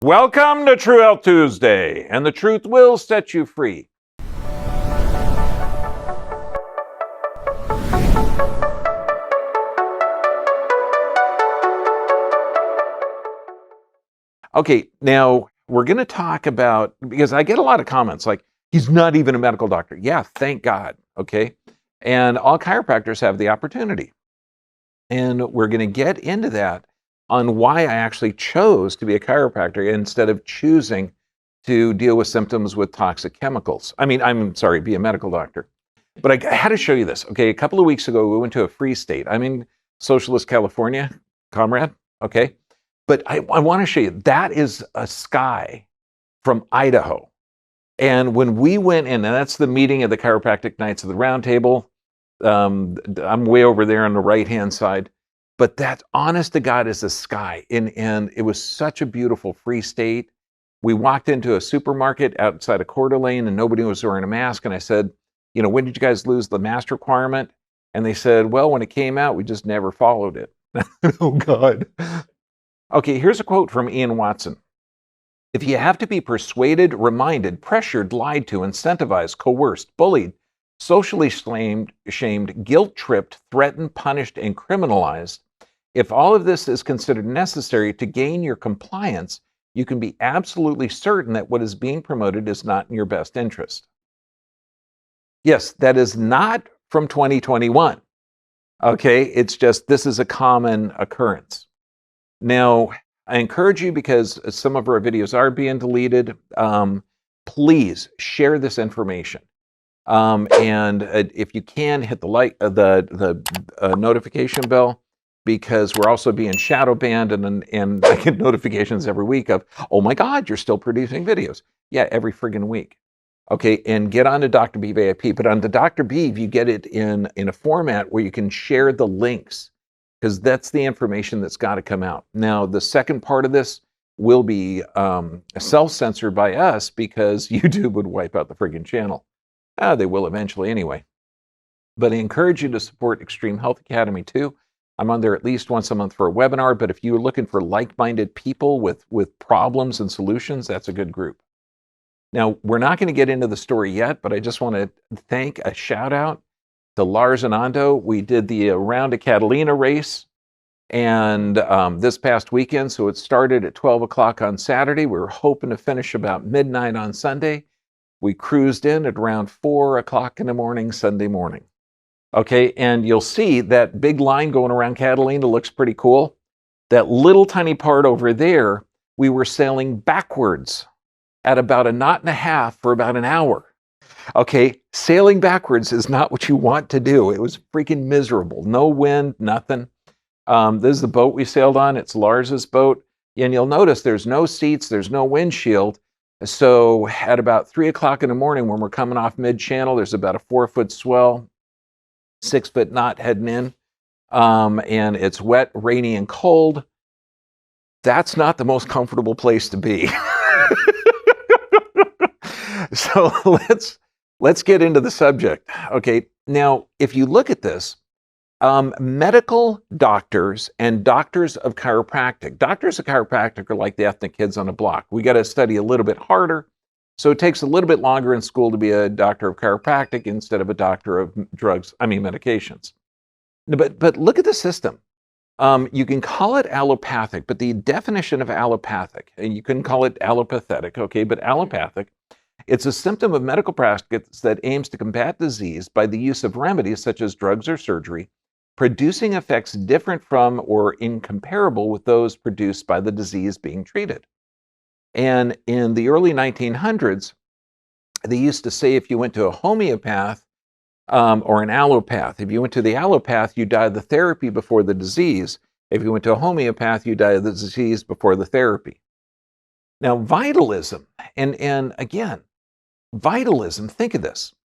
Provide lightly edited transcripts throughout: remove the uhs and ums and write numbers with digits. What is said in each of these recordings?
Welcome to True Health Tuesday, and the truth will set you free. Okay, now we're going to talk about, because I get a lot of comments like, he's not even a medical doctor. Yeah, thank God, okay? And all chiropractors have the opportunity. And we're going to get into that on why I actually chose to be a chiropractor instead of choosing to deal with symptoms with toxic chemicals. I'm sorry, be a medical doctor. But I had to show you this. Okay, a couple of weeks ago, we went to a free state. I'm in socialist California, comrade, okay? But I want to show you, that is a sky from Idaho. And when we went in, and that's the meeting of the Chiropractic Knights of the Round Table, I'm way over there on the right-hand side. But that, honest to God, is the sky. And it was such a beautiful free state. We walked into a supermarket outside of Coeur d'Alene and nobody was wearing a mask. And I said, when did you guys lose the mask requirement? And they said, well, when it came out, we just never followed it. Oh, God. Okay, here's a quote from Ian Watson. If you have to be persuaded, reminded, pressured, lied to, incentivized, coerced, bullied, socially shamed, guilt-tripped, threatened, punished, and criminalized, if all of this is considered necessary to gain your compliance, you can be absolutely certain that what is being promoted is not in your best interest. Yes, that is not from 2021. Okay, it's just this is a common occurrence. Now, I encourage you, because some of our videos are being deleted, please share this information. And if you can, hit the notification bell, because we're also being shadow banned, and I get notifications every week of, oh my God, you're still producing videos. Yeah, every friggin' week. Okay, and get on to Dr. B VIP. But on the Dr. B, you get it in a format where you can share the links, because that's the information that's got to come out. Now, the second part of this will be self-censored by us, because YouTube would wipe out the friggin' channel. They will eventually anyway. But I encourage you to support Extreme Health Academy too. I'm on there at least once a month for a webinar, but if you're looking for like-minded people with problems and solutions, that's a good group. Now, we're not going to get into the story yet, but I just want to thank a shout out to Lars and Ando. We did the Round to Catalina race, and this past weekend, so it started at 12 o'clock on Saturday. We were hoping to finish about midnight on Sunday. We cruised in at around 4 o'clock in the morning, Sunday morning. Okay, and you'll see that big line going around Catalina looks pretty cool. That little tiny part over there, we were sailing backwards at about 1.5 knots for about an hour. Okay, sailing backwards is not what you want to do. It was freaking miserable. No wind, nothing. This is the boat we sailed on. It's Lars's boat. And you'll notice there's no seats, there's no windshield. So at about 3 o'clock in the morning, when we're coming off mid-channel, there's about a 4-foot swell, 6-foot knot heading in, and it's wet, rainy, and cold. That's not the most comfortable place to be. So let's get into the subject. Okay, now if you look at this, medical doctors and doctors of chiropractic. Doctors of chiropractic are like the ethnic kids on the block. We got to study a little bit harder, so it takes a little bit longer in school to be a doctor of chiropractic instead of a doctor of medications. But look at the system. You can call it allopathic, but the definition of allopathic, and you can call it allopathetic, okay, but allopathic, it's a symptom of medical practice that aims to combat disease by the use of remedies such as drugs or surgery, producing effects different from or incomparable with those produced by the disease being treated. And in the early 1900s, they used to say if you went to a homeopath or an allopath, if you went to the allopath, you die of the therapy before the disease. If you went to a homeopath, you die of the disease before the therapy. Now, vitalism, and again, vitalism, think of this.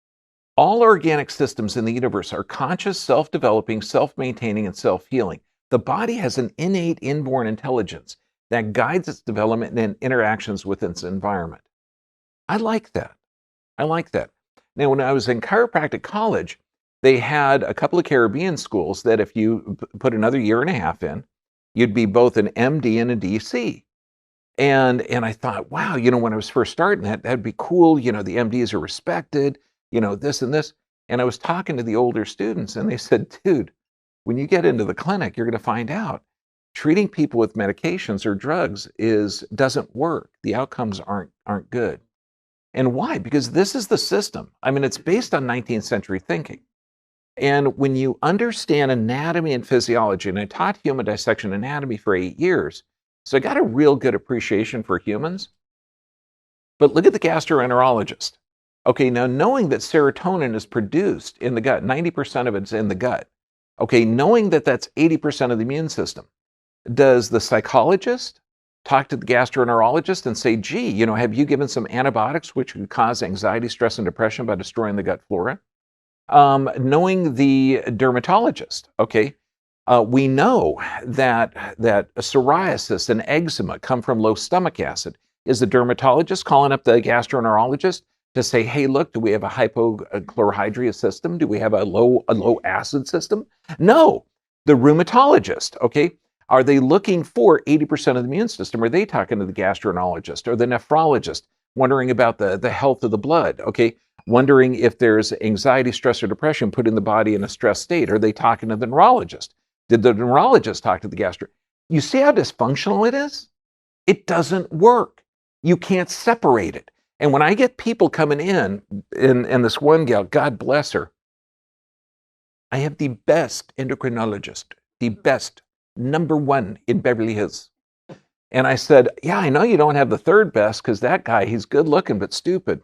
All organic systems in the universe are conscious, self-developing, self-maintaining, and self-healing. The body has an innate inborn intelligence that guides its development and interactions with its environment. I like that. I like that. Now, when I was in chiropractic college, they had a couple of Caribbean schools that if you put another 1.5 years in, you'd be both an MD and a DC. And I thought, wow, when I was first starting that'd be cool. The MDs are respected, this and this. And I was talking to the older students and they said, dude, when you get into the clinic, you're going to find out treating people with medications or drugs doesn't work. The outcomes aren't good. And why? Because this is the system. I mean, it's based on 19th century thinking. And when you understand anatomy and physiology, and I taught human dissection anatomy for 8 years, so I got a real good appreciation for humans. But look at the gastroenterologist. Okay, now knowing that serotonin is produced in the gut, 90% of it's in the gut. Okay, knowing that that's 80% of the immune system, does the psychologist talk to the gastroenterologist and say, gee, have you given some antibiotics which could cause anxiety, stress, and depression by destroying the gut flora? Knowing the dermatologist, okay, we know that psoriasis and eczema come from low stomach acid. Is the dermatologist calling up the gastroenterologist to say, hey, look, do we have a hypochlorhydria system? Do we have a low acid system? No. The rheumatologist, okay, are they looking for 80% of the immune system? Are they talking to the gastroenterologist or the nephrologist, wondering about the health of the blood, okay? Wondering if there's anxiety, stress, or depression putting the body in a stress state. Are they talking to the neurologist? Did the neurologist talk to the gastro? You see how dysfunctional it is? It doesn't work. You can't separate it. And when I get people coming in, and this one gal, God bless her, I have the best endocrinologist, the best, #1 in Beverly Hills. And I said, yeah, I know you don't have the third best because that guy, he's good looking but stupid.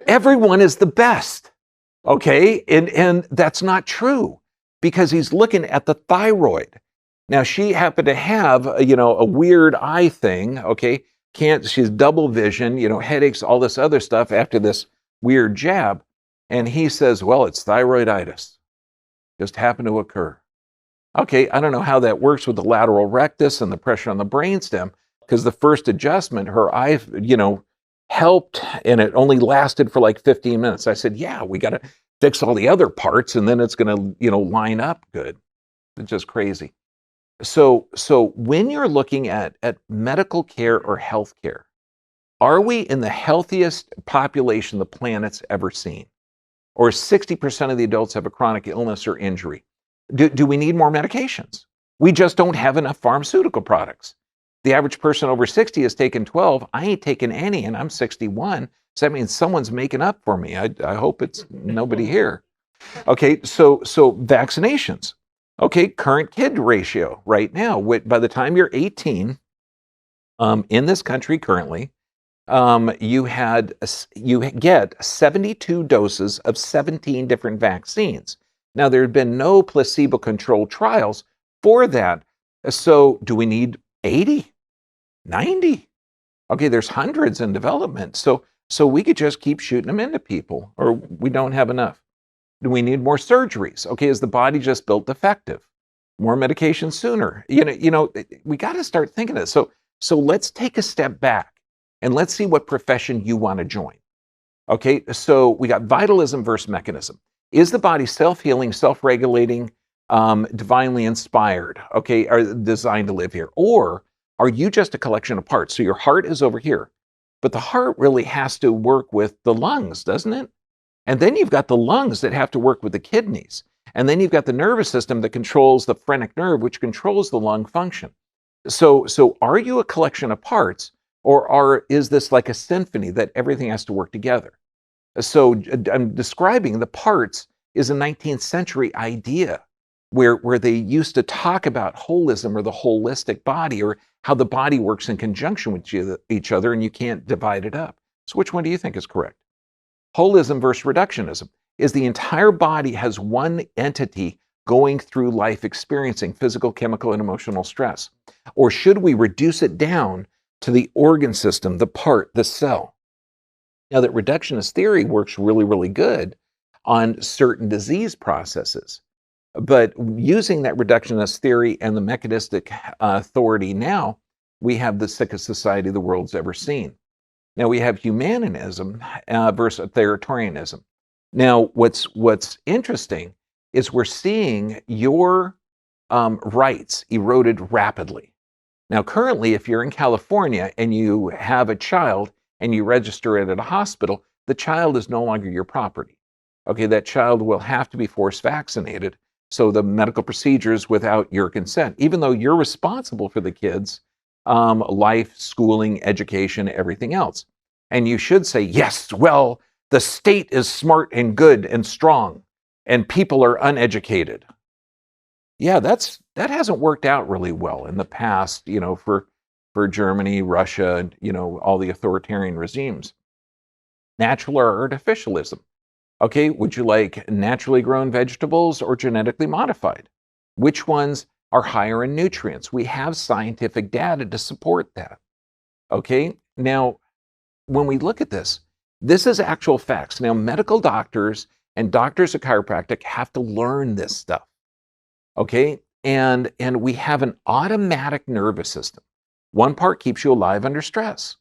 Everyone is the best, okay? And that's not true because he's looking at the thyroid. Now, she happened to have, a weird eye thing, okay? She's double vision, headaches, all this other stuff after this weird jab. And he says, well, it's thyroiditis. Just happened to occur. Okay, I don't know how that works with the lateral rectus and the pressure on the brainstem because the first adjustment, her eye, helped, and it only lasted for like 15 minutes. I said, yeah, we got to fix all the other parts and then it's going to, line up good. It's just crazy. So when you're looking at medical care or health care, are we in the healthiest population the planet's ever seen? Or 60% of the adults have a chronic illness or injury? Do we need more medications? We just don't have enough pharmaceutical products. The average person over 60 has taken 12. I ain't taken any, and I'm 61. So that means someone's making up for me. I hope it's nobody here. Okay, so vaccinations. Okay, current kid ratio right now. By the time you're 18, in this country currently, you get 72 doses of 17 different vaccines. Now, there have been no placebo-controlled trials for that. So do we need 80, 90? Okay, there's hundreds in development. So we could just keep shooting them into people, or we don't have enough. Do we need more surgeries? Okay, is the body just built defective? More medication sooner? We got to start thinking of this. So let's take a step back and let's see what profession you want to join. Okay, so we got vitalism versus mechanism. Is the body self-healing, self-regulating, divinely inspired, okay, are designed to live here? Or are you just a collection of parts? So your heart is over here, but the heart really has to work with the lungs, doesn't it? And then you've got the lungs that have to work with the kidneys. And then you've got the nervous system that controls the phrenic nerve, which controls the lung function. So are you a collection of parts, or is this like a symphony that everything has to work together? So I'm describing the parts is a 19th century idea where they used to talk about holism or the holistic body, or how the body works in conjunction with each other and you can't divide it up. So which one do you think is correct? Holism versus reductionism. Is the entire body has one entity going through life experiencing physical, chemical, and emotional stress? Or should we reduce it down to the organ system, the part, the cell? Now, that reductionist theory works really, really good on certain disease processes. But using that reductionist theory and the mechanistic authority now, we have the sickest society the world's ever seen. Now, we have humanism versus authoritarianism. Now, what's interesting is we're seeing your rights eroded rapidly. Now, currently, if you're in California and you have a child and you register it at a hospital, the child is no longer your property. Okay, that child will have to be force vaccinated. So the medical procedures without your consent, even though you're responsible for the kids, life, schooling, education, everything else. And you should say, yes, well, the state is smart and good and strong, and people are uneducated. Yeah, that hasn't worked out really well in the past, for Germany, Russia, and all the authoritarian regimes. Natural or artificialism. Okay, would you like naturally grown vegetables or genetically modified? Which ones are higher in nutrients? We have scientific data to support that. Okay, now when we look at this, this is actual facts. Now, medical doctors and doctors of chiropractic have to learn this stuff. Okay, and we have an automatic nervous system. One part keeps you alive under stress,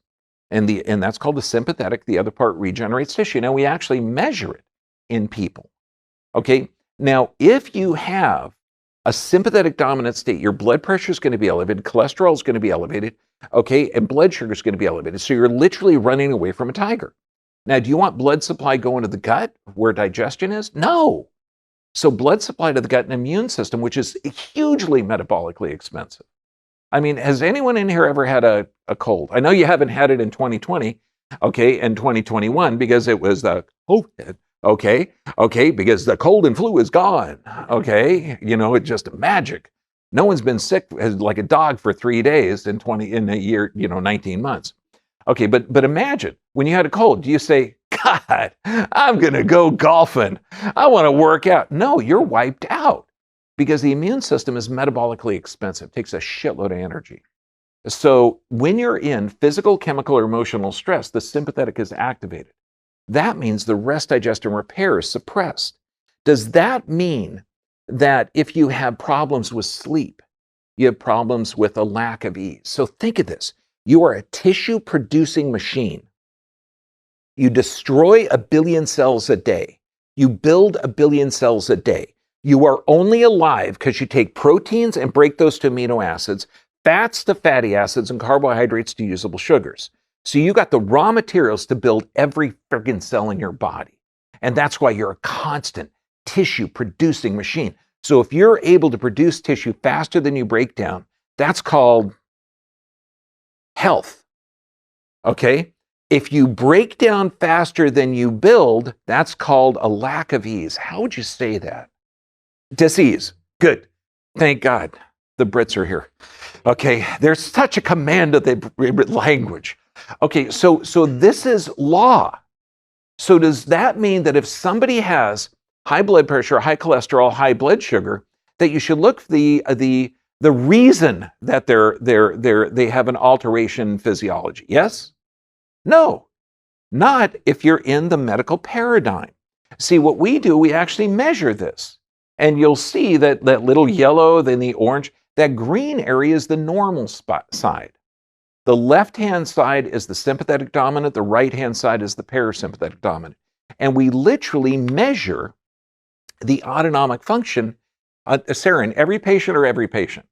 and that's called the sympathetic. The other part regenerates tissue. Now we actually measure it in people. Okay, now if you have a sympathetic dominant state, your blood pressure is going to be elevated, cholesterol is going to be elevated, okay, and blood sugar is going to be elevated. So you're literally running away from a tiger. Now, do you want blood supply going to the gut where digestion is? No. So blood supply to the gut and immune system, which is hugely metabolically expensive. I mean, has anyone in here ever had a cold? I know you haven't had it in 2020, okay, and 2021 because it was the COVID, okay, because the cold and flu is gone, okay? It's just magic. No one's been sick like a dog for 3 days in a year, 19 months. Okay, but imagine when you had a cold, do you say, God, I'm going to go golfing. I want to work out. No, you're wiped out because the immune system is metabolically expensive. It takes a shitload of energy. So when you're in physical, chemical, or emotional stress, the sympathetic is activated. That means the rest, digest, and repair is suppressed. Does that mean that if you have problems with sleep, you have problems with a lack of ease? So think of this. You are a tissue-producing machine. You destroy 1 billion cells a day. You build 1 billion cells a day. You are only alive because you take proteins and break those to amino acids, fats to fatty acids, and carbohydrates to usable sugars. So you got the raw materials to build every friggin' cell in your body. And that's why you're a constant tissue-producing machine. So if you're able to produce tissue faster than you break down, that's called health. Okay? If you break down faster than you build, that's called a lack of ease. How would you say that? Disease. Good. Thank God the Brits are here. Okay, there's such a command of the language. Okay, so this is law. So does that mean that if somebody has high blood pressure, high cholesterol, high blood sugar, that you should look for the reason that they have an alteration in physiology? Yes? No, not if you're in the medical paradigm. See, what we do, we actually measure this. And you'll see that little yellow, then the orange, that green area is the normal side. The left-hand side is the sympathetic dominant, the right-hand side is the parasympathetic dominant. And we literally measure the autonomic function, Sarah, in every patient or every patient?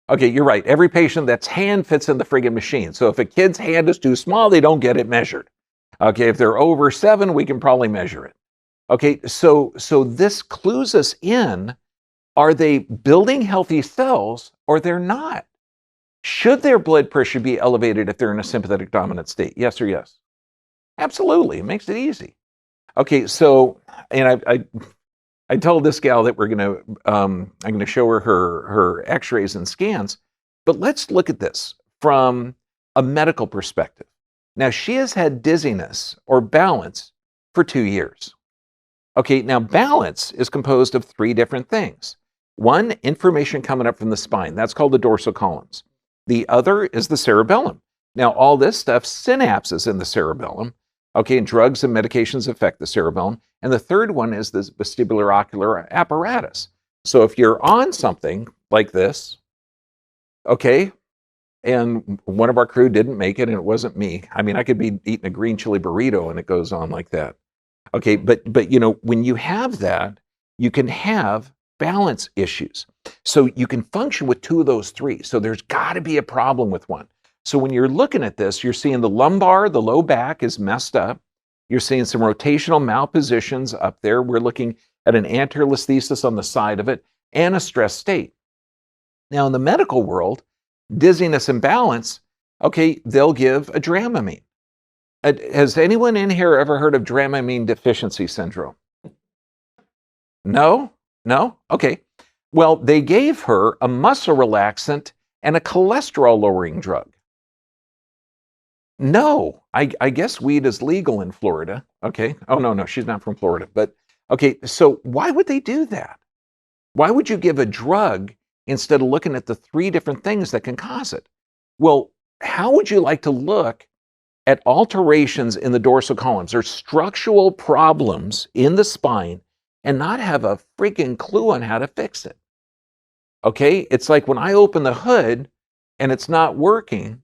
Okay, you're right. Every patient that's hand fits in the friggin' machine. So if a kid's hand is too small, they don't get it measured. Okay, if they're over 7, we can probably measure it. Okay, so this clues us in, are they building healthy cells or they're not? Should their blood pressure be elevated if they're in a sympathetic dominant state? Yes or yes? Absolutely, it makes it easy. Okay, so, and I told this gal that I'm gonna show her x-rays and scans, but let's look at this from a medical perspective. Now, she has had dizziness or balance for 2 years. Okay, now balance is composed of 3 different things. One, information coming up from the spine. That's called the dorsal columns. The other is the cerebellum. Now, all this stuff, synapses in the cerebellum. Okay, and drugs and medications affect the cerebellum. And the third one is this vestibular ocular apparatus. So if you're on something like this, okay, and one of our crew didn't make it and it wasn't me. I mean, I could be eating a green chili burrito and it goes on like that. Okay, but when you have that, you can have balance issues. So you can function with two of those three. So there's got to be a problem with one. So when you're looking at this, you're seeing the lumbar, the low back is messed up. You're seeing some rotational malpositions up there. We're looking at an anterior listhesis on the side of it and a stress state. Now in the medical world, dizziness and balance, okay, they'll give a Dramamine. Has anyone in here ever heard of Dramamine deficiency syndrome? No? No? Okay. Well, they gave her a muscle relaxant and a cholesterol lowering drug. No, I guess weed is legal in Florida. Okay. Oh, no, she's not from Florida. But okay, so why would they do that? Why would you give a drug instead of looking at the three different things that can cause it? Well, how would you like to look at alterations in the dorsal columns or structural problems in the spine and not have a freaking clue on how to fix it? Okay, it's like when I open the hood and it's not working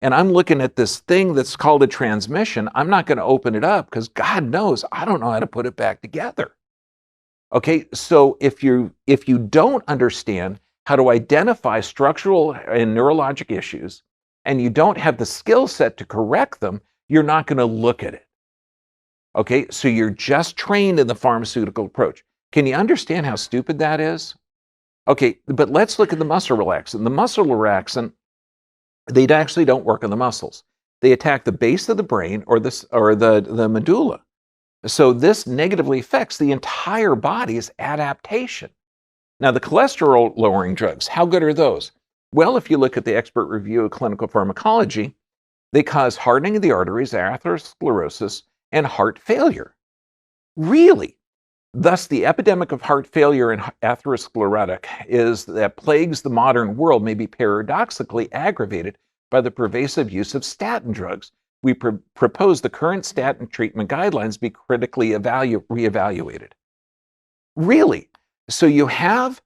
and I'm looking at this thing that's called a transmission, I'm not going to open it up because God knows I don't know how to put it back together. Okay, so if you don't understand how to identify structural and neurologic issues and you don't have the skill set to correct them, you're not going to look at it. Okay, so you're just trained in the pharmaceutical approach. Can you understand how stupid that is? Okay, but let's look at the muscle relaxant. The muscle relaxant, they actually don't work on the muscles. They attack the base of the brain or the medulla. So this negatively affects the entire body's adaptation. Now, the cholesterol lowering drugs, how good are those? Well, if you look at the expert review of clinical pharmacology, they cause hardening of the arteries, atherosclerosis, and heart failure. Really? Thus, the epidemic of heart failure and atherosclerotic that plagues the modern world may be paradoxically aggravated by the pervasive use of statin drugs. We propose the current statin treatment guidelines be critically reevaluated. Really? So you have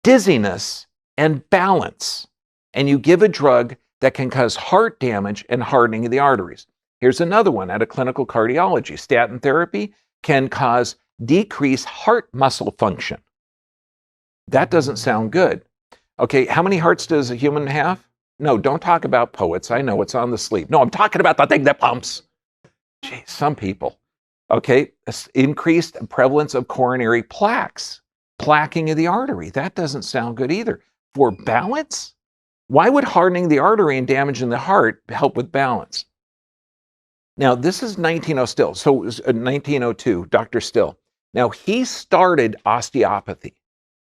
dizziness and balance, and you give a drug that can cause heart damage and hardening of the arteries. Here's another one out of clinical cardiology. Statin therapy can cause decreased heart muscle function. That doesn't sound good. Okay, how many hearts does a human have? No, don't talk about poets. I know it's on the sleeve. No, I'm talking about the thing that pumps. Gee, some people. Okay, increased prevalence of coronary plaques, plaquing of the artery. That doesn't sound good either. For balance? Why would hardening the artery and damaging the heart help with balance? Now, this is 1902 Still. So it was 1902, Dr. Still. Now, he started osteopathy,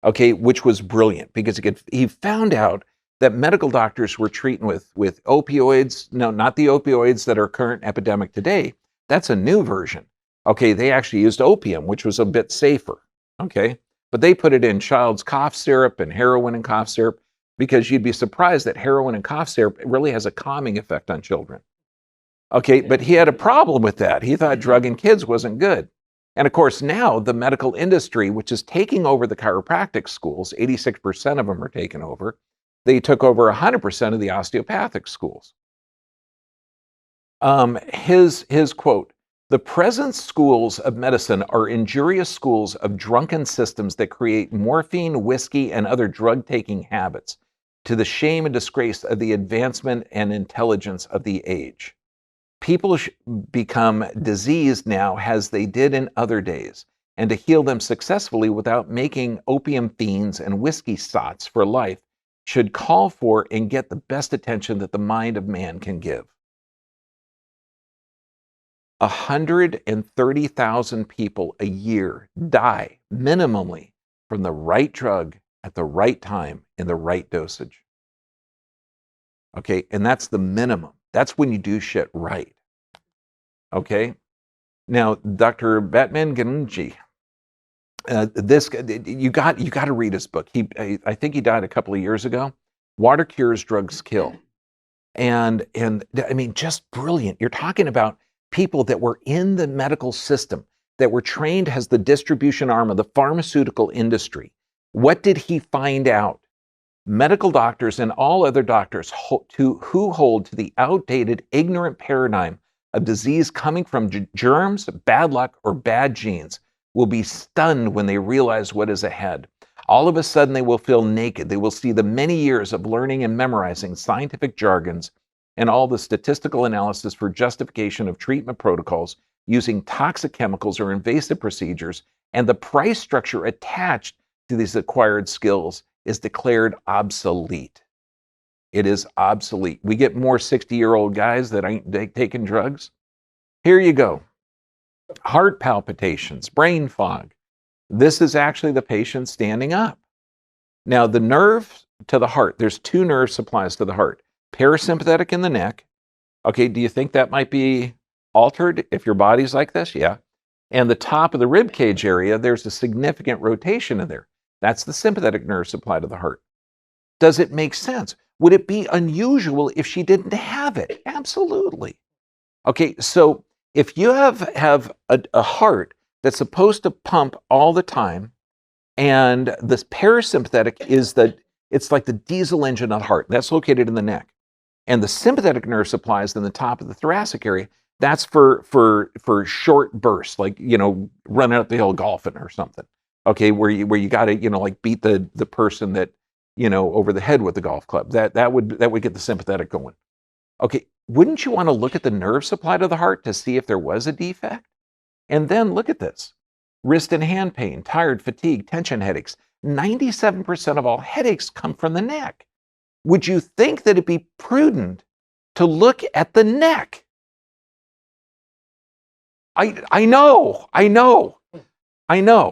okay, which was brilliant because he found out that medical doctors were treating with opioids. No, not the opioids that are current epidemic today. That's a new version. Okay, they actually used opium, which was a bit safer, okay? But they put it in child's cough syrup and heroin and cough syrup because you'd be surprised that heroin and cough syrup really has a calming effect on children. Okay, but he had a problem with that. He thought drugging kids wasn't good. And of course, now the medical industry, which is taking over the chiropractic schools, 86% of them are taken over. They took over 100% of the osteopathic schools. His quote, "The present schools of medicine are injurious schools of drunken systems that create morphine, whiskey, and other drug-taking habits to the shame and disgrace of the advancement and intelligence of the age. People become diseased now as they did in other days, and to heal them successfully without making opium fiends and whiskey sots for life should call for and get the best attention that the mind of man can give." 130,000 people a year die minimally from the right drug at the right time in the right dosage. Okay, and that's the minimum. That's when you do shit right. Okay, now Dr. Batman Ganji, you got to read his book. I think he died a couple of years ago. Water Cures, Drugs Kill, and I mean, just brilliant. You're talking about people that were in the medical system, that were trained as the distribution arm of the pharmaceutical industry. What did he find out? Medical doctors and all other doctors who hold to the outdated, ignorant paradigm of disease coming from germs, bad luck, or bad genes will be stunned when they realize what is ahead. All of a sudden, they will feel naked. They will see the many years of learning and memorizing scientific jargons and all the statistical analysis for justification of treatment protocols using toxic chemicals or invasive procedures, and the price structure attached to these acquired skills is declared obsolete. It is obsolete. We get more 60-year-old guys that ain't taking drugs. Here you go. Heart palpitations, brain fog. This is actually the patient standing up. Now, the nerve to the heart, there's two nerve supplies to the heart. Parasympathetic in the neck. Okay, do you think that might be altered if your body's like this? Yeah. And the top of the rib cage area, there's a significant rotation in there. That's the sympathetic nerve supply to the heart. Does it make sense? Would it be unusual if she didn't have it? Absolutely. Okay, so if you have a heart that's supposed to pump all the time, and this parasympathetic is it's like the diesel engine of the heart. That's located in the neck. And the sympathetic nerve supply is in the top of the thoracic area. That's for short bursts, like, running up the hill golfing or something. Okay, where you got to, like beat the person that, over the head with the golf club. That would get the sympathetic going. Okay, wouldn't you want to look at the nerve supply to the heart to see if there was a defect? And then look at this. Wrist and hand pain, tired, fatigue, tension headaches. 97% of all headaches come from the neck. Would you think that it'd be prudent to look at the neck? I know.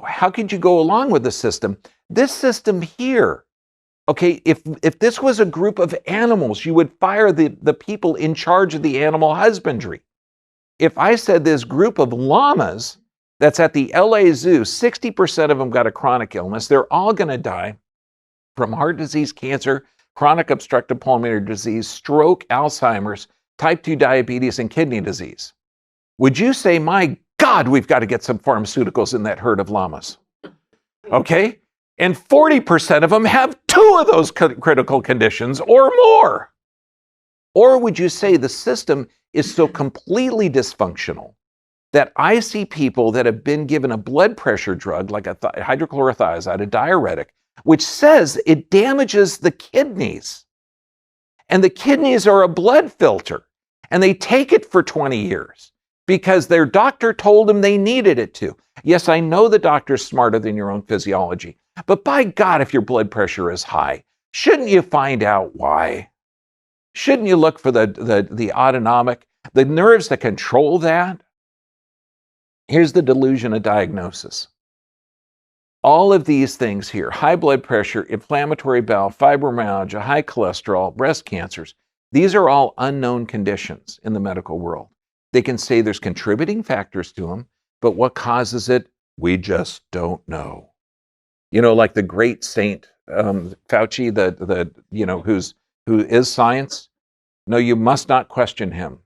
How could you go along with the system? This system here, okay, if this was a group of animals, you would fire the people in charge of the animal husbandry. If I said this group of llamas that's at the LA Zoo, 60% of them got a chronic illness, they're all going to die from heart disease, cancer, chronic obstructive pulmonary disease, stroke, Alzheimer's, type 2 diabetes, and kidney disease. Would you say, my God, we've got to get some pharmaceuticals in that herd of llamas? Okay? And 40% of them have 2 of those critical conditions or more. Or would you say the system is so completely dysfunctional that I see people that have been given a blood pressure drug like a hydrochlorothiazide, a diuretic, which says it damages the kidneys. And the kidneys are a blood filter. And they take it for 20 years because their doctor told them they needed it to. Yes, I know the doctor's smarter than your own physiology. But by God, if your blood pressure is high, shouldn't you find out why? Shouldn't you look for the autonomic, the nerves that control that? Here's the delusion of diagnosis. All of these things here, high blood pressure, inflammatory bowel, fibromyalgia, high cholesterol, breast cancers, these are all unknown conditions in the medical world. They can say there's contributing factors to them, but what causes it, we just don't know. Like the great Saint Fauci, who is science. No, you must not question him.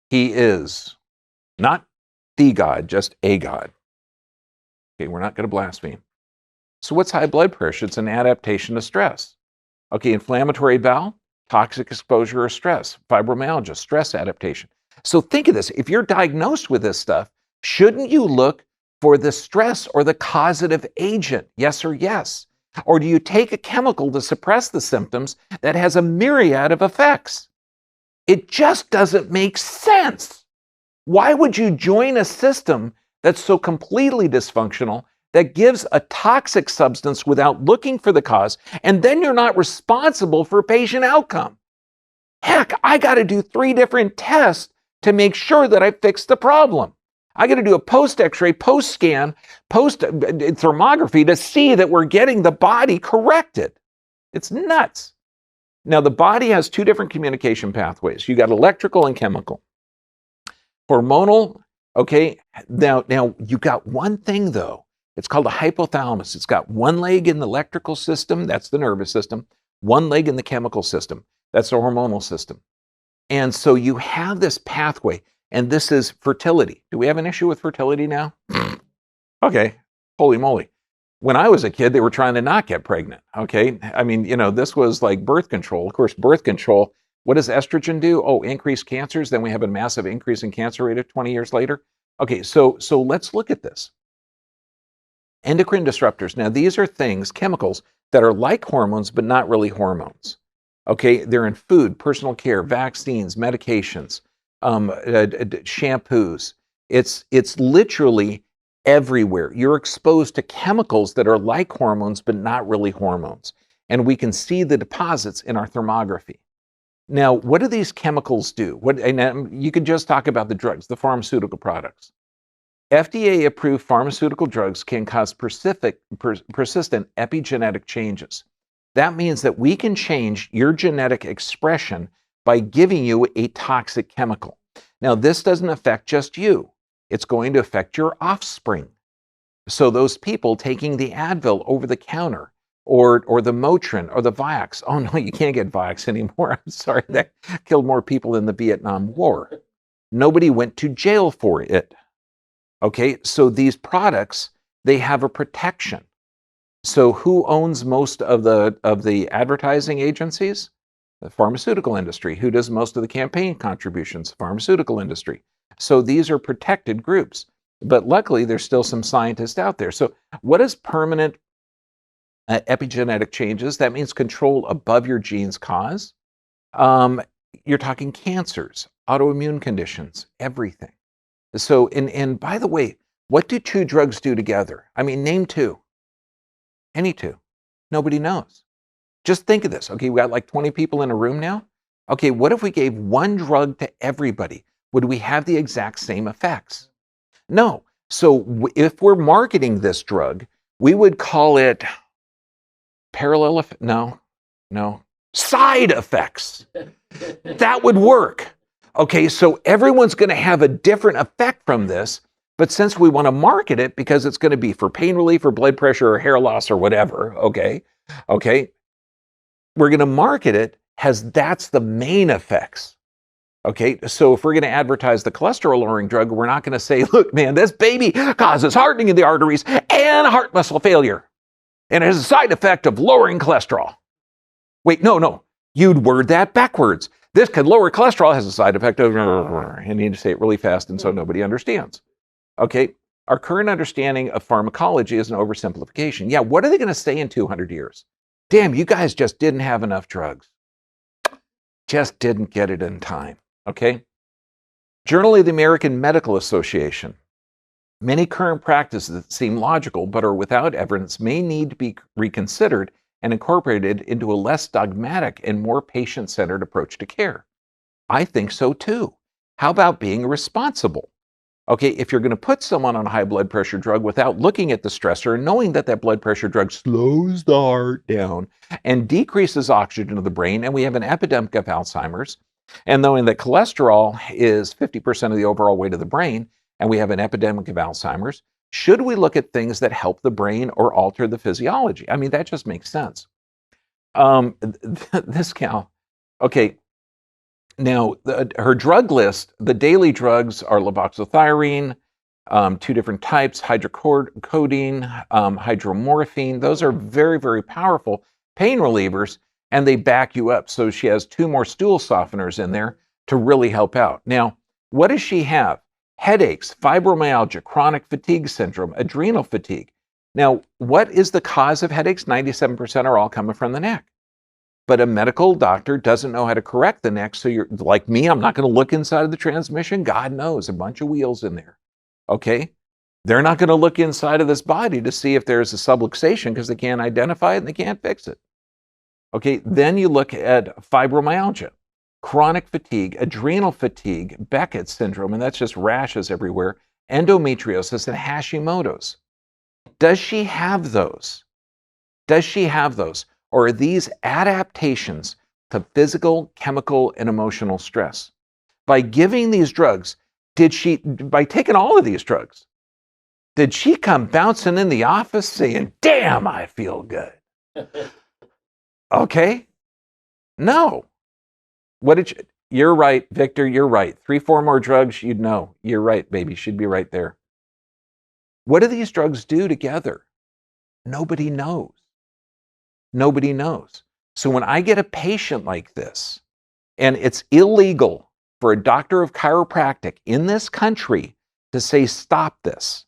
He is not the God, just a God. Okay, we're not going to blaspheme. So what's high blood pressure? It's an adaptation to stress. Okay, inflammatory bowel, toxic exposure or stress. Fibromyalgia, stress adaptation. So think of this. If you're diagnosed with this stuff, shouldn't you look for the stress or the causative agent? Yes or yes? Or do you take a chemical to suppress the symptoms that has a myriad of effects? It just doesn't make sense. Why would you join a system that's so completely dysfunctional that gives a toxic substance without looking for the cause, and then you're not responsible for patient outcome? Heck, I got to do 3 different tests to make sure that I fix the problem. I got to do a post-X-ray, post-scan, post-thermography to see that we're getting the body corrected. It's nuts. Now, the body has 2 different communication pathways. You got electrical and chemical. Hormonal, okay, now you got one thing though. It's called a hypothalamus. It's got 1 leg in the electrical system, that's the nervous system, 1 leg in the chemical system, that's the hormonal system. And so you have this pathway, and this is fertility. Do we have an issue with fertility now? Okay, holy moly. When I was a kid, they were trying to not get pregnant, okay? I mean, this was like birth control. Of course, birth control, what does estrogen do? Oh, increase cancers. Then we have a massive increase in cancer rate of 20 years later. Okay, so let's look at this. Endocrine disruptors. Now, these are things, chemicals, that are like hormones, but not really hormones. Okay, they're in food, personal care, vaccines, medications, shampoos. It's literally everywhere. You're exposed to chemicals that are like hormones, but not really hormones. And we can see the deposits in our thermography. Now, what do these chemicals do? You could just talk about the drugs, the pharmaceutical products. FDA-approved pharmaceutical drugs can cause persistent epigenetic changes. That means that we can change your genetic expression by giving you a toxic chemical. Now, this doesn't affect just you. It's going to affect your offspring. So those people taking the Advil over the counter, or the Motrin, or the Vioxx. Oh no, you can't get Vioxx anymore. I'm sorry, that killed more people in the Vietnam War. Nobody went to jail for it. Okay, so these products, they have a protection. So who owns most of the advertising agencies? The pharmaceutical industry. Who does most of the campaign contributions? Pharmaceutical industry. So these are protected groups. But luckily, there's still some scientists out there. So what is permanent epigenetic changes? That means control above your genes cause. You're talking cancers, autoimmune conditions, everything. So, and by the way, what do two drugs do together? I mean, name two. Any two. Nobody knows. Just think of this. Okay, we got like 20 people in a room now. Okay, what if we gave one drug to everybody? Would we have the exact same effects? No. So if we're marketing this drug, we would call it side effects. That would work. Okay, so everyone's going to have a different effect from this, but since we want to market it because it's going to be for pain relief or blood pressure or hair loss or whatever, okay, we're going to market it as that's the main effects. Okay, so if we're going to advertise the cholesterol-lowering drug, we're not going to say, look, man, this baby causes hardening of the arteries and heart muscle failure, and it has a side effect of lowering cholesterol. Wait, no, you'd word that backwards. This could lower cholesterol, has a side effect of, and you need to say it really fast and so nobody understands. Okay, our current understanding of pharmacology is an oversimplification. Yeah, what are they going to say in 200 years? Damn, you guys just didn't have enough drugs. Just didn't get it in time, okay? Journal of the American Medical Association. Many current practices that seem logical but are without evidence may need to be reconsidered and incorporated into a less dogmatic and more patient-centered approach to care. I think so too. How about being responsible? Okay, if you're going to put someone on a high blood pressure drug without looking at the stressor and knowing that blood pressure drug slows the heart down and decreases oxygen to the brain, and we have an epidemic of Alzheimer's, and knowing that cholesterol is 50% of the overall weight of the brain, and we have an epidemic of Alzheimer's, should we look at things that help the brain or alter the physiology? I mean, that just makes sense. This gal, okay, now her drug list, the daily drugs are levothyroxine, 2 different types, hydrocodone, hydromorphine. Those are very, very powerful pain relievers, and they back you up. So she has 2 more stool softeners in there to really help out. Now, what does she have? Headaches, fibromyalgia, chronic fatigue syndrome, adrenal fatigue. Now, what is the cause of headaches? 97% are all coming from the neck. But a medical doctor doesn't know how to correct the neck. So you're like me, I'm not going to look inside of the transmission. God knows, a bunch of wheels in there. Okay? They're not going to look inside of this body to see if there's a subluxation because they can't identify it and they can't fix it. Okay, then you look at fibromyalgia, chronic fatigue, adrenal fatigue, Beckett's syndrome, and that's just rashes everywhere, endometriosis, and Hashimoto's. Does she have those? Does she have those? Or are these adaptations to physical, chemical, and emotional stress? By giving these drugs, by taking all of these drugs, did she come bouncing in the office saying, damn, I feel good? Okay? No. You're right, Victor, you're right. 3-4 more drugs, you'd know. You're right, baby, she'd be right there. What do these drugs do together? Nobody knows. Nobody knows. So when I get a patient like this, and it's illegal for a doctor of chiropractic in this country to say, stop this,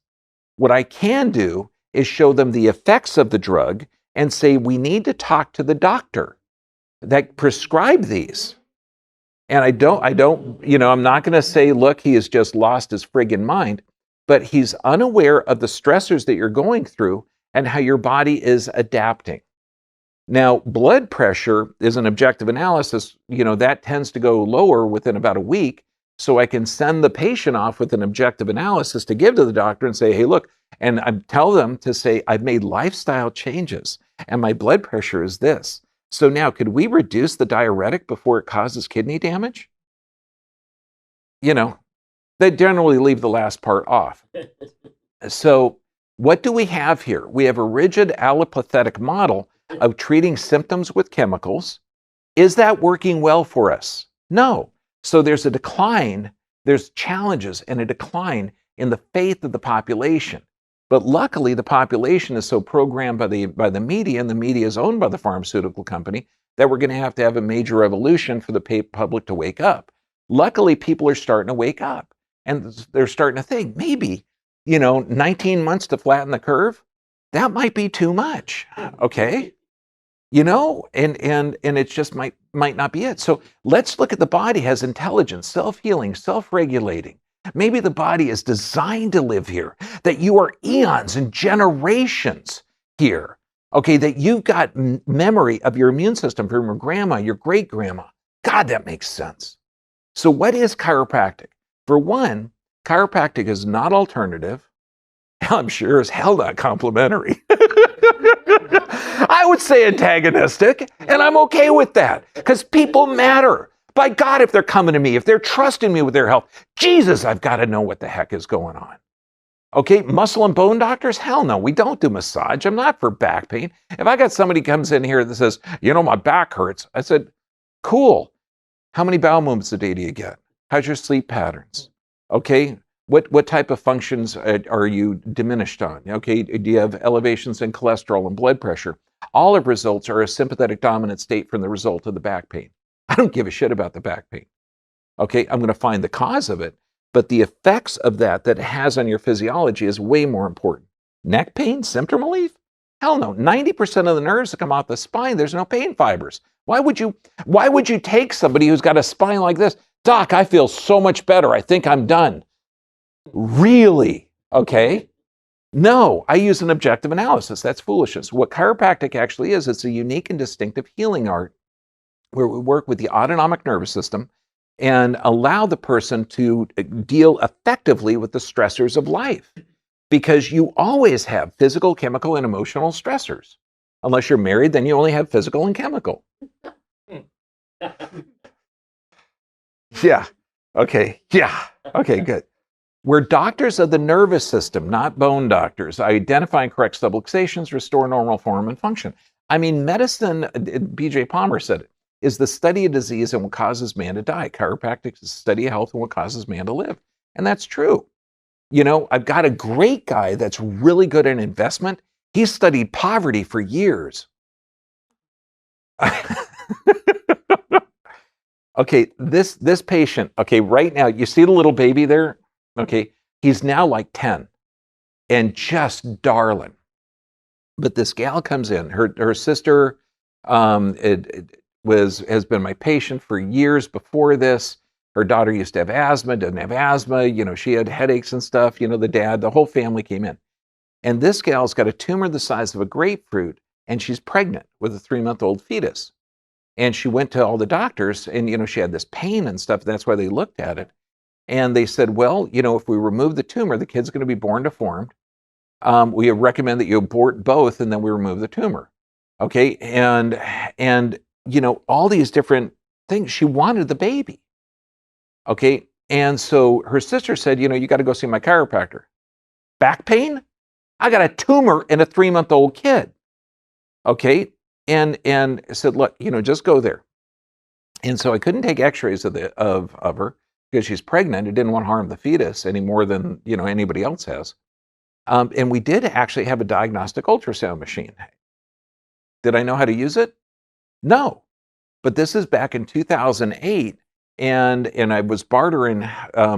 what I can do is show them the effects of the drug and say, we need to talk to the doctor that prescribed these. And I don't, I'm not going to say, look, he has just lost his friggin' mind, but he's unaware of the stressors that you're going through and how your body is adapting. Now, blood pressure is an objective analysis, that tends to go lower within about a week. So I can send the patient off with an objective analysis to give to the doctor and say, hey, look, and I tell them to say, I've made lifestyle changes and my blood pressure is this. So now, could we reduce the diuretic before it causes kidney damage? They generally leave the last part off. So what do we have here? We have a rigid allopathetic model of treating symptoms with chemicals. Is that working well for us? No. So there's a decline, there's challenges and a decline in the faith of the population. But luckily, the population is so programmed by the media, and the media is owned by the pharmaceutical company, that we're going to have a major revolution for the public to wake up. Luckily, people are starting to wake up, and they're starting to think, maybe, 19 months to flatten the curve, that might be too much, okay? And it just might not be it. So let's look at the body has intelligence, self-healing, self-regulating. Maybe the body is designed to live here, that you are eons and generations here, okay, that you've got memory of your immune system from your grandma, your great-grandma. God, that makes sense. So what is chiropractic? For one, chiropractic is not alternative. I'm sure as hell not complimentary. I would say antagonistic, and I'm okay with that because people matter. By God, if they're coming to me, if they're trusting me with their health, Jesus, I've got to know what the heck is going on. Okay, muscle and bone doctors? Hell no, we don't do massage. I'm not for back pain. If I got somebody comes in here that says, my back hurts, I said, cool. How many bowel movements a day do you get? How's your sleep patterns? Okay, what type of functions are you diminished on? Okay, do you have elevations in cholesterol and blood pressure? All of results are a sympathetic dominant state from the result of the back pain. I don't give a shit about the back pain. Okay, I'm going to find the cause of it, but the effects of that it has on your physiology is way more important. Neck pain, symptom relief? Hell no. 90% of the nerves that come off the spine, there's no pain fibers. Why would you take somebody who's got a spine like this? Doc, I feel so much better. I think I'm done. Really? Okay. No, I use an objective analysis. That's foolishness. What chiropractic actually is, it's a unique and distinctive healing art where we work with the autonomic nervous system and allow the person to deal effectively with the stressors of life. Because you always have physical, chemical, and emotional stressors. Unless you're married, then you only have physical and chemical. Yeah. Okay. Yeah. Okay, good. We're doctors of the nervous system, not bone doctors. Identify and correct subluxations, restore normal form and function. I mean, medicine, B.J. Palmer said it, is the study of disease and what causes man to die. Chiropractic is the study of health and what causes man to live. And that's true. I've got a great guy that's really good at investment. He's studied poverty for years. Okay, this patient, okay, right now, you see the little baby there? Okay, he's now like 10 and just darling. But this gal comes in, her sister has been my patient for years before this. Her daughter used to have asthma, doesn't have asthma. She had headaches and stuff. The dad, the whole family came in. And this gal's got a tumor the size of a grapefruit, and she's pregnant with a 3-month-old fetus. And she went to all the doctors, and, she had this pain and stuff. That's why they looked at it. And they said, well, if we remove the tumor, the kid's going to be born deformed. We recommend that you abort both, and then we remove the tumor. Okay, and all these different things. She wanted the baby. Okay, and so her sister said, you got to go see my chiropractor. Back pain? I got a tumor in a 3-month-old kid. Okay, and said, look, just go there. And so I couldn't take x-rays of her because she's pregnant. I didn't want to harm the fetus any more than, anybody else has. And we did actually have a diagnostic ultrasound machine. Did I know how to use it? No. But this is back in 2008, and I was bartering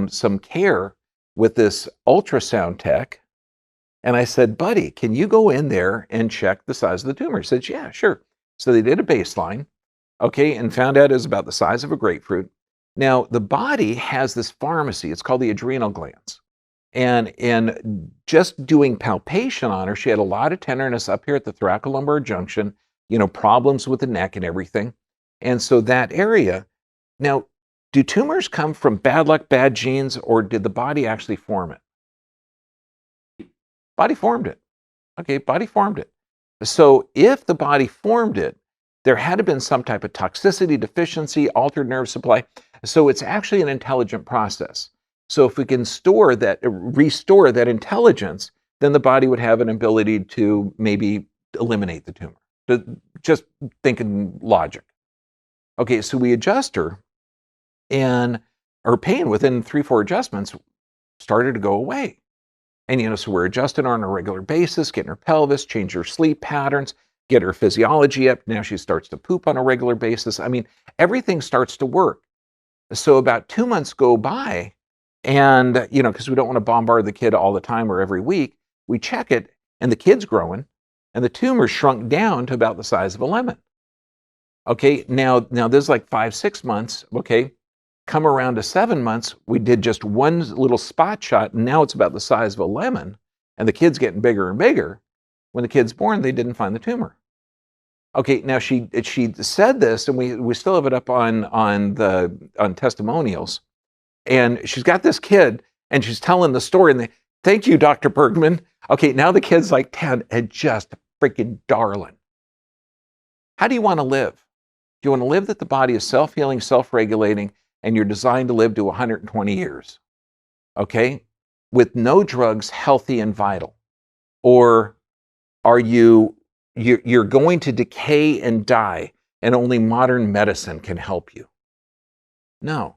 some care with this ultrasound tech. And I said, buddy, can you go in there and check the size of the tumor? He said, yeah, sure. So they did a baseline, okay, and found out it was about the size of a grapefruit. Now, the body has this pharmacy. It's called the adrenal glands. And just doing palpation on her, she had a lot of tenderness up here at the thoracolumbar junction, problems with the neck and everything. And so that area, now, do tumors come from bad luck, bad genes, or did the body actually form it? Body formed it. Okay, body formed it. So if the body formed it, there had to have been some type of toxicity, deficiency, altered nerve supply. So it's actually an intelligent process. So if we can restore that intelligence, then the body would have an ability to maybe eliminate the tumor. Just thinking logic. Okay, so we adjust her, and her pain within 3-4 adjustments started to go away. And so we're adjusting her on a regular basis, getting her pelvis, change her sleep patterns, get her physiology up. Now she starts to poop on a regular basis. I mean, everything starts to work. So about 2 months go by, and because we don't want to bombard the kid all the time or every week, we check it, and the kid's growing, and the tumor shrunk down to about the size of a lemon. Okay, now this is like 5-6 months. Okay, come around to 7 months, we did just one little spot shot, and now it's about the size of a lemon, and the kid's getting bigger and bigger. When the kid's born, they didn't find the tumor. Okay, now she said this, and we still have it up on testimonials. And she's got this kid, and she's telling the story, and thank you, Dr. Bergman. Okay, now the kid's like 10 and just freaking darling. How do you want to live? Do you want to live that the body is self-healing, self-regulating, and you're designed to live to 120 years? Okay, with no drugs, healthy and vital? Or are you're going to decay and die, and only modern medicine can help you? No.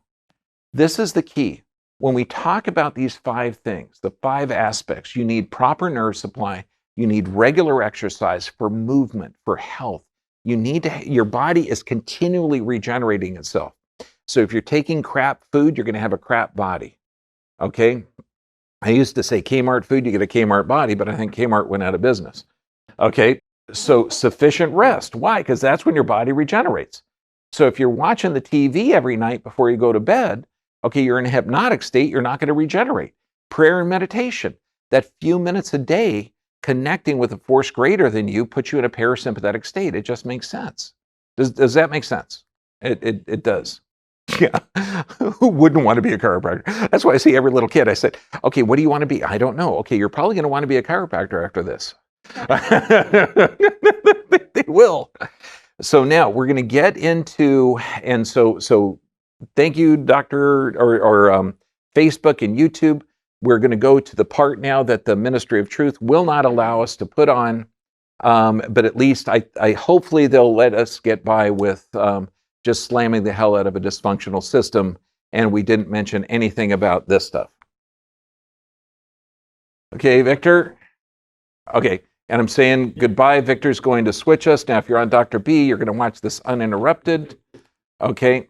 This is the key. When we talk about these 5 things, the 5 aspects, you need proper nerve supply, you need regular exercise for movement, for health. Your body is continually regenerating itself. So if you're taking crap food, you're going to have a crap body. Okay? I used to say Kmart food, you get a Kmart body, but I think Kmart went out of business. Okay? So sufficient rest. Why? Because that's when your body regenerates. So if you're watching the TV every night before you go to bed, okay, you're in a hypnotic state, you're not going to regenerate. Prayer and meditation, that few minutes a day connecting with a force greater than you puts you in a parasympathetic state. It just makes sense. Does that make sense? It does. Yeah. Who wouldn't want to be a chiropractor? That's why I see every little kid. I said, okay, what do you want to be? I don't know. Okay, you're probably going to want to be a chiropractor after this. They will. So now we're going to get into, and so thank you, Dr. or Facebook and YouTube. We're going to go to the part now that the Ministry of Truth will not allow us to put on, but at least I hopefully they'll let us get by with just slamming the hell out of a dysfunctional system, and we didn't mention anything about this stuff. Okay, Victor? Okay, and I'm saying goodbye. Victor's going to switch us. Now, if you're on Dr. B, you're going to watch this uninterrupted. Okay.